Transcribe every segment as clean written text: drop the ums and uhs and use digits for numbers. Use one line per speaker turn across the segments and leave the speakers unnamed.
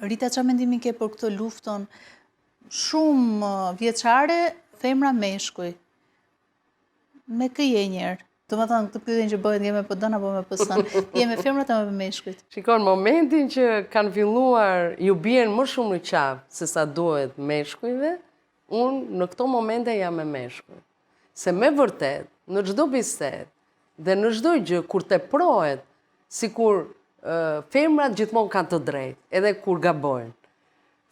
Rita, çfarë mendimi ke për këtë luftën shumë vjeçare, femra meshkuj? Me kë je njerë? Do më thënë, këtë pyetjen që bëhet jeme për dënë apo me pësën, je me femrat apo me meshkujt?
Shikon, momentin që kanë filluar, ju bjen më shumë në qafë se sa duhet meshkujve, unë në këto momente jam me meshkuj. Se me vërtet, në çdo bisedë dhe në çdo gjë, kur teprohet, sikur femrat gjithmonë kanë të drejtë, edhe kur gabojnë.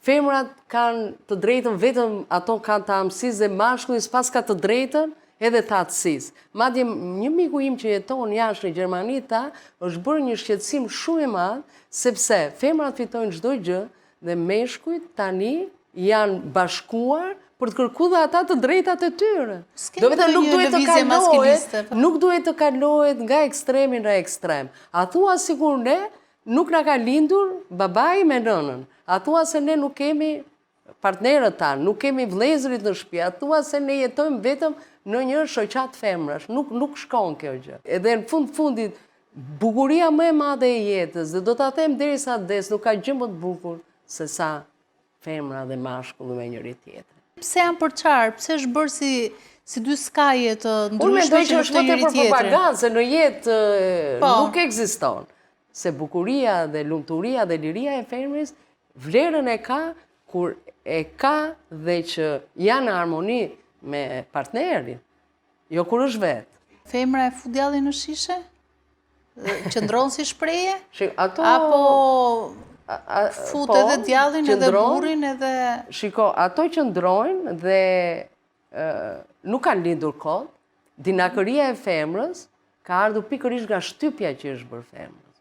Femrat kanë të drejtën vetëm ato kanë të amësisë dhe mashkulli s'pas ka të drejtën edhe të atësisë. Madje një miku im që jeton jashtë në Gjermani është bërë një shqetësim shumë i madh, sepse femrat fitojnë çdo gjë dhe meshkujt tani janë bashkuar për të kërkuar dhe ata të drejtat e tyre. Do të thotë nuk duhet të kalohet nga ekstremi në ekstrem. A thua sikur ne nuk na ka lindur babai me nënën. A thua se ne nuk kemi partnerët tanë, nuk kemi vëllezërit në shtëpi. A thua se ne jetojmë vetëm në një shoqat femrash. Nuk shkon kjo gjë. Edhe në fundit bukuria më e madhe e jetës, dhe do ta them derisa des, nuk ka gjë më të bukur se sa femra dhe mashkulli me njëri tjetrin.
Pse janë për qarë? Pse është bërë si dy skaje të ndryshme?
Unë mendoj që është më tepër propagandë, se në jetë nuk ekziston. Se bukuria dhe lumturia dhe liria e femrës vlerën e ka kur e ka dhe që janë në harmoni me partnerin, jo kur është vetë.
Femra e fu djallin në shishe? Qëndron si shpreje?
Apo
fut edhe djallin edhe burrin edhe...
Shiko, ato qëndrojnë dhe nuk kanë lindur kot. Dinakëria e femrës ka ardhur pikërisht nga shtypja që është bërë femrës.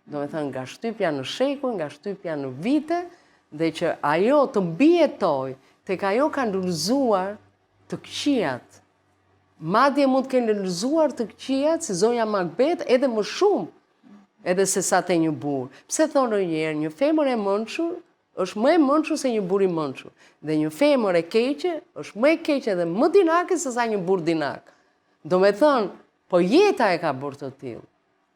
Do me thënë nga shtypja në shekuj, nga shtypja në vite, dhe që ajo të mbijetoj, tek ajo kanë lulëzuar të këqijat. Madje mund të kenë lulëzuar të këqijat si zonja Macbeth edhe më shumë, edhe se sa te një burr. Pse thonë njerë, një femër e mençur është më e mençur se një burr i mençur. Dhe një femër e keqe është më e keqe dhe më dinake se sa një burr dinak. Do me thënë, po jeta e ka bërë të tillë.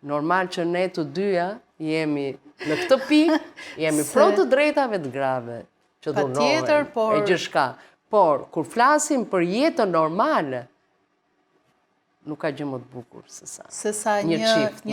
Normal që ne të dyja jemi në këtë pikë, jemi pro të drejtave të grave, që dhunohen e gjithçka. Por, kur flasim për jetën normale, nuk ka gjë më të bukur se sa.
Se sa një qift.